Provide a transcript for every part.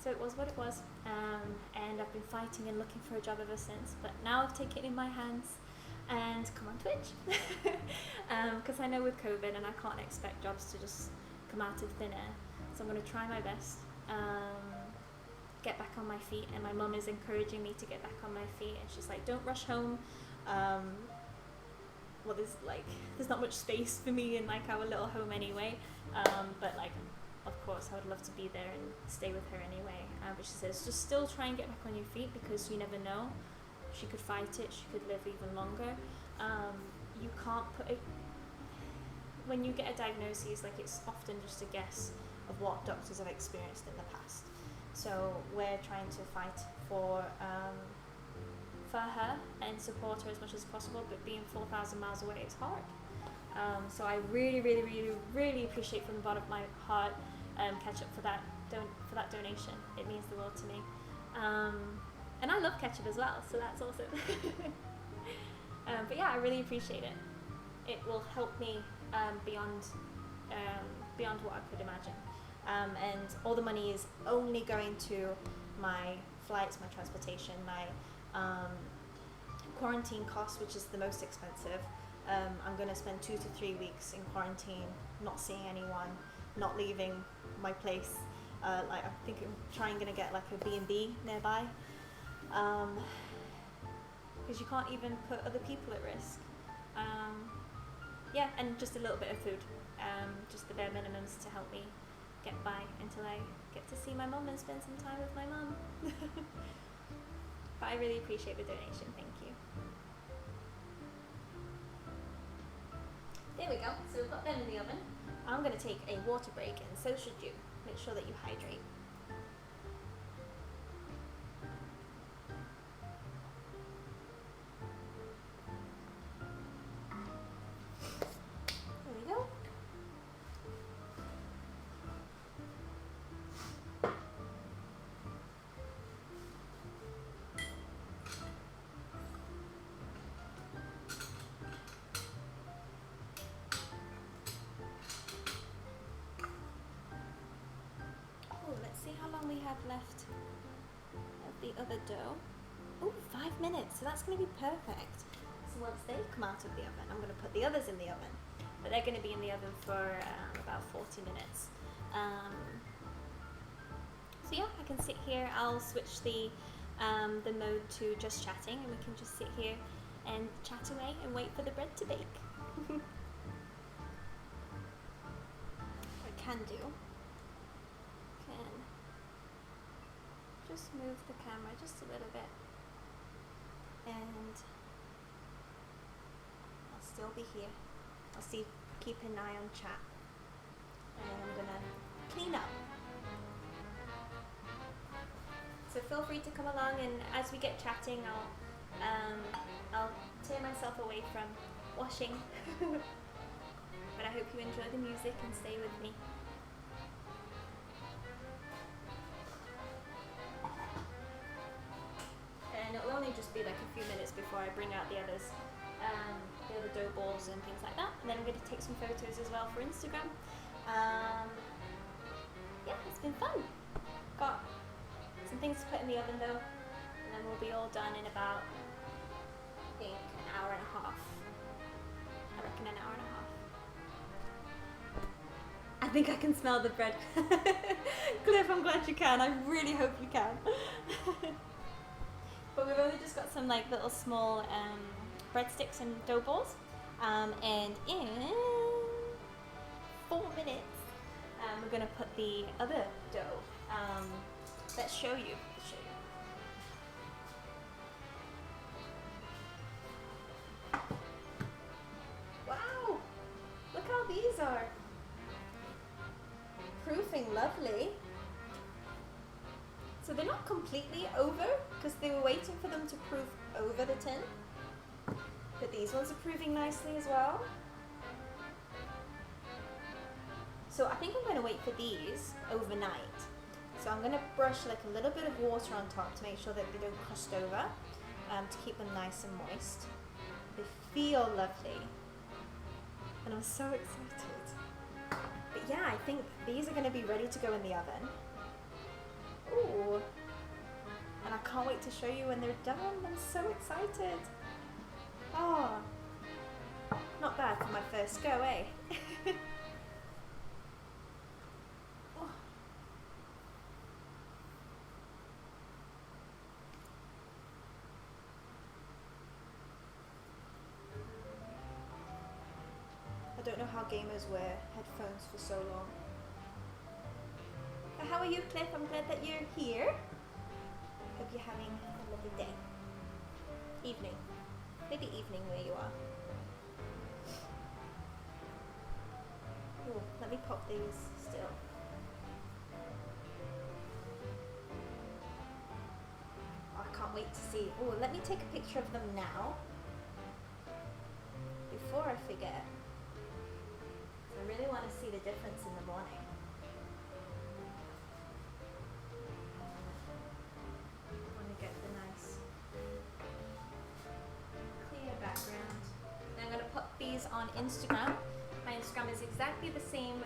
So it was what it was, and I've been fighting and looking for a job ever since. But now I've taken it in my hands and come on Twitch, because I know with COVID and I can't expect jobs to just come out of thin air. So I'm going to try my best, get back on my feet. And my mum is encouraging me to get back on my feet, and she's like, don't rush home. Well, there's not much space for me in like our little home anyway, but like, of course I would love to be there and stay with her anyway, but she says just still try and get back on your feet, because you never know, she could fight it, she could live even longer. You can't put it, when you get a diagnosis, like, it's often just a guess of what doctors have experienced in the past. So we're trying to fight for her and support her as much as possible, but being 4,000 miles away is hard. So I really, really, really, really appreciate from the bottom of my heart Ketchup for that donation. It means the world to me. And I love ketchup as well, so that's awesome. But yeah, I really appreciate it. It will help me beyond what I could imagine. And all the money is only going to my flights, my transportation, my quarantine costs, which is the most expensive. I'm going to spend 2 to 3 weeks in quarantine, not seeing anyone, not leaving my place. Like, I think I'm trying to get like a B&B nearby, because you can't even put other people at risk. Yeah, and just a little bit of food, just the bare minimums to help me get by until I get to see my mum and spend some time with my mum. But I really appreciate the donation, thank you. There we go, so we've got them in the oven. I'm going to take a water break, and so should you. Make sure that you hydrate. There we go. See how long we have left of the other dough. Oh, 5 minutes, so that's going to be perfect. So once they come out of the oven, I'm going to put the others in the oven, but they're going to be in the oven for about 40 minutes. So yeah, I can sit here. I'll switch the mode to just chatting, and we can just sit here and chat away and wait for the bread to bake. What I can do, just move the camera just a little bit, and I'll still be here. I'll keep an eye on chat, and I'm gonna clean up. So feel free to come along, and as we get chatting, I'll tear myself away from washing. But I hope you enjoy the music and stay with me. And it'll only just be like a few minutes before I bring out the other dough balls and things like that. And then I'm going to take some photos as well for Instagram. Yeah, it's been fun. Got some things to put in the oven though, and then we'll be all done in about, I think, an hour and a half. I reckon an hour and a half. I think I can smell the bread. Cliff, I'm glad you can. I really hope you can. But we've only just got some like little small breadsticks and dough balls, and in 4 minutes we're going to put the other dough. Let's show you. Wow! Look how these are. Proofing lovely. So they're not completely over, because they were waiting for them to proof over the tin. But these ones are proving nicely as well. So I think I'm going to wait for these overnight. So I'm going to brush like a little bit of water on top to make sure that they don't crust over, to keep them nice and moist. They feel lovely, and I'm so excited. But yeah, I think these are going to be ready to go in the oven. Ooh. And I can't wait to show you when they're done. I'm so excited. Oh, not bad for my first go, eh? Oh. I don't know how gamers wear headphones for so long. But how are you, Cliff? I'm glad that you're here. Hope you're having a lovely day. Evening. Maybe evening where you are. Ooh, let me pop these still. Oh, I can't wait to see. Oh, let me take a picture of them now. Before I forget. I really want to see the difference in the morning. I want to get the nice clear background. Then I'm going to put these on Instagram. My Instagram is exactly the same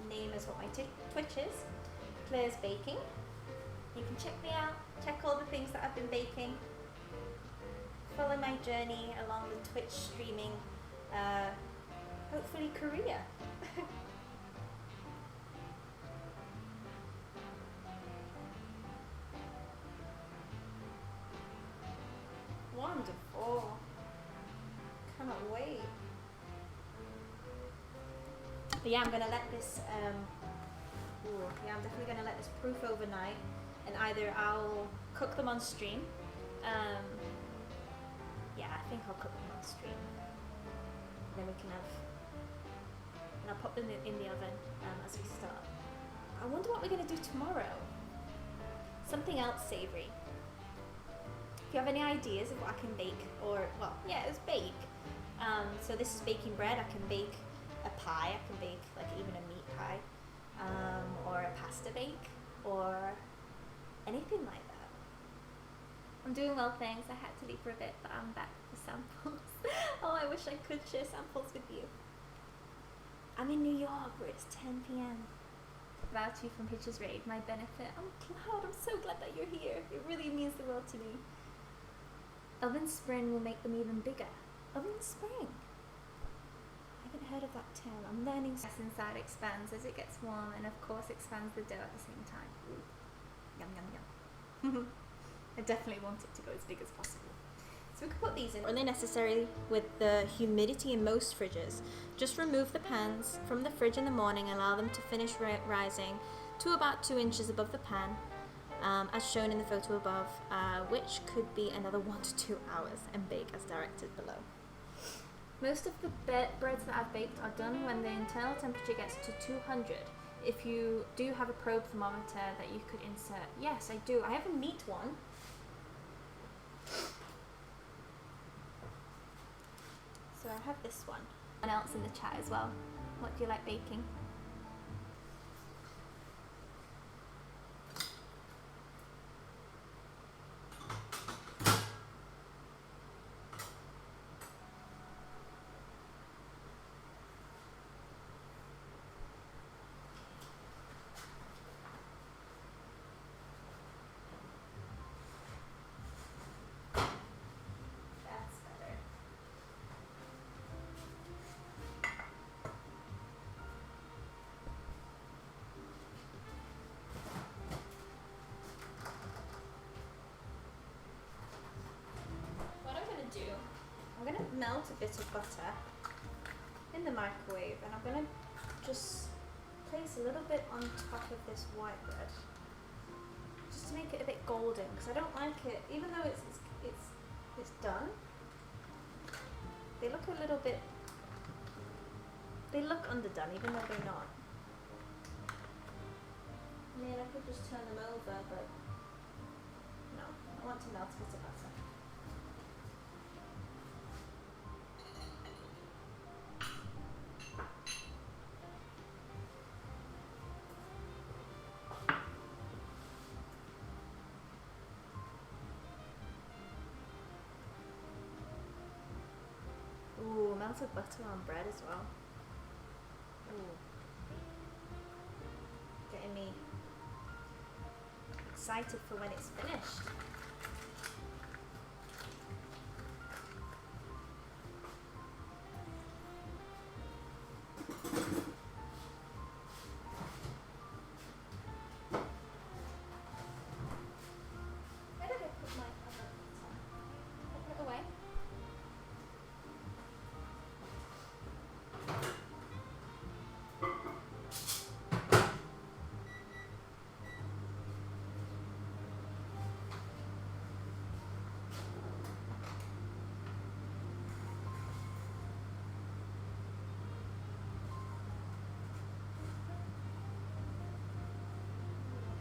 name as what my Twitch is, Claire's Baking. You can check me out, check all the things that I've been baking. Follow my journey along the Twitch streaming, hopefully career. Wonderful. Cannot wait. But yeah, I'm gonna let this. I'm definitely gonna let this proof overnight, and either I'll cook them on stream. Yeah, I think I'll cook them on stream. And then we can have. And I'll pop them in the oven as we start. I wonder what we're gonna do tomorrow. Something else savoury. If you have any ideas of what I can bake, or well, yeah, it's bake. So this is baking bread. I can bake a pie. I can bake like even a meat pie, or a pasta bake, or anything like that. I'm doing well, thanks. I had to leave for a bit, but I'm back for samples. Oh, I wish I could share samples with you. I'm in New York where it's 10 p.m. About you from Pitcher's Raid, my benefit. I'm glad. I'm so glad that you're here. It really means the world to me. Oven spring will make them even bigger. Oven spring? I haven't heard of that term. I'm learning. Inside expands as it gets warm, and of course expands the dough at the same time. Ooh. Yum yum yum. I definitely want it to go as big as possible. So we can put these in. Only necessary with the humidity in most fridges. Just remove the pans from the fridge in the morning, allow them to finish rising to about 2 inches above the pan, as shown in the photo above, which could be another 1 to 2 hours, and bake as directed below. Most of the breads that I've baked are done when the internal temperature gets to 200. If you do have a probe thermometer that you could insert. Yes, I do. I have a meat one. So I have this one. And else in the chat as well. What do you like baking? I'm going to melt a bit of butter in the microwave, and I'm going to just place a little bit on top of this white bread just to make it a bit golden, because I don't like it, even though it's done, they look a little bit, they look underdone even though they're not. I mean, I could just turn them over, but no, I want to melt a bit of butter. Ooh, melted butter on bread as well. Ooh. Getting me excited for when it's finished. Where did I put my other pizza? I put it away.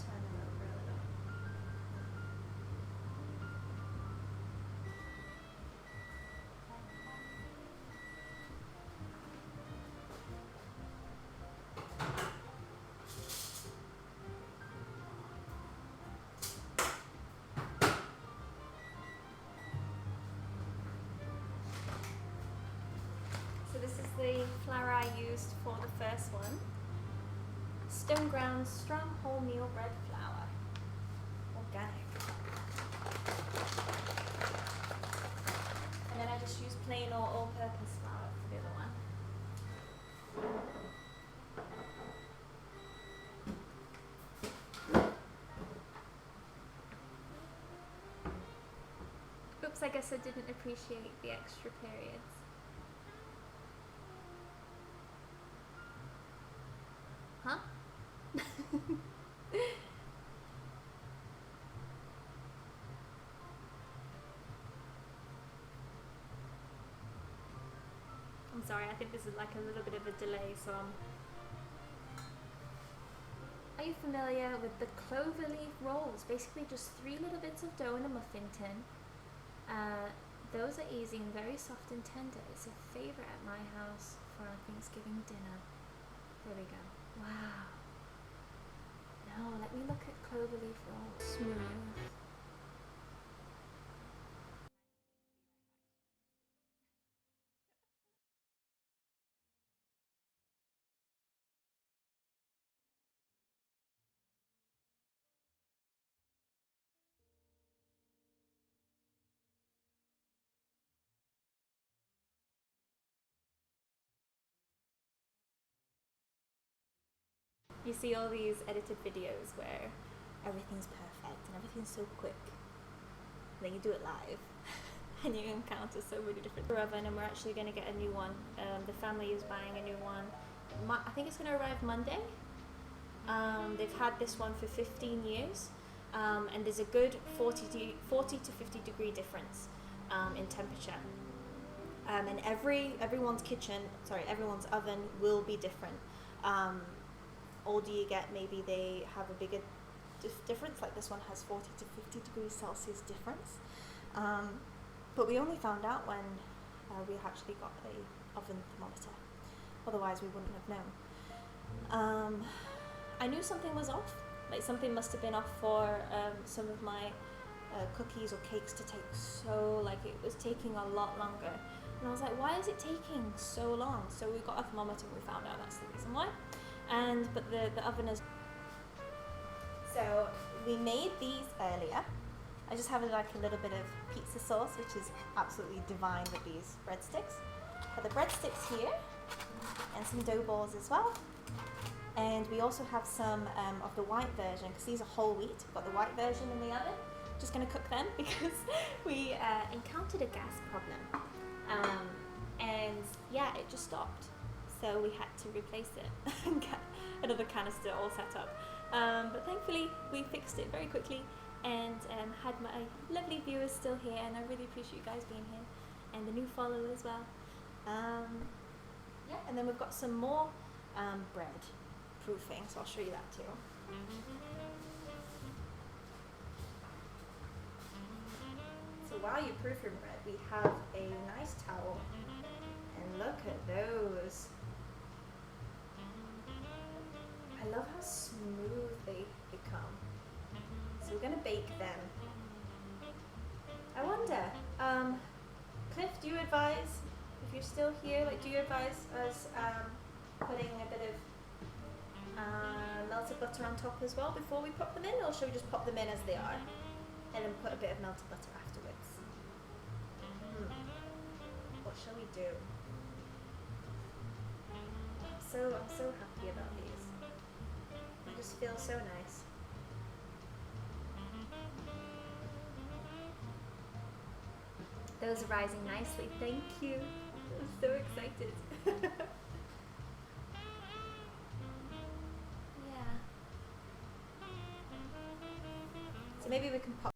Turn it over a little. So this is the flour I used for the first one. Stone ground strong wholemeal bread flour. Organic. And then I just use plain or all-purpose flour for the other one. Oops, I guess I didn't appreciate the extra periods. Huh? I'm sorry, I think this is like a little bit of a delay, so Are you familiar with the clover leaf rolls? Basically just 3 little bits of dough in a muffin tin. Those are easy and very soft and tender. It's a favourite at my house for our Thanksgiving dinner. There we go. Wow. Now let me look at clover leaf rolls. Smooth. You see all these edited videos where everything's perfect and everything's so quick. And then you do it live and you encounter so many different oven, and we're actually going to get a new one. The family is buying a new one. I think it's going to arrive Monday. They've had this one for 15 years, and there's a good 40 to 50 degree difference in temperature. And everyone's oven will be different. Older you get, maybe they have a bigger difference, like this one has 40 to 50 degrees Celsius difference. But we only found out when we actually got a oven thermometer, otherwise we wouldn't have known. I knew something was off, like something must have been off for some of my cookies or cakes to take it was taking a lot longer. And I was like, why is it taking so long? So we got a thermometer and we found out that's the reason why. But the oven is... So we made these earlier. I just have like a little bit of pizza sauce, which is absolutely divine with these breadsticks. Got the breadsticks here, and some dough balls as well. And we also have some of the white version, because these are whole wheat. We've got the white version in the oven. Just going to cook them because we encountered a gas problem. And yeah, it just stopped. So we had to replace it and get another canister all set up. But thankfully we fixed it very quickly, and had my lovely viewers still here, and I really appreciate you guys being here, and the new follower as well. Yeah, and then we've got some more bread proofing, so I'll show you that too. So while you proof your bread, we have a nice towel, and look at those. I love how smooth they become. So we're going to bake them. I wonder, Cliff, do you advise, if you're still here, do you advise us putting a bit of melted butter on top as well before we pop them in, or should we just pop them in as they are and then put a bit of melted butter afterwards? What shall we do? I'm so happy about these. They just feel so nice. Those are rising nicely. Thank you. I'm so excited. Yeah. So maybe we can pop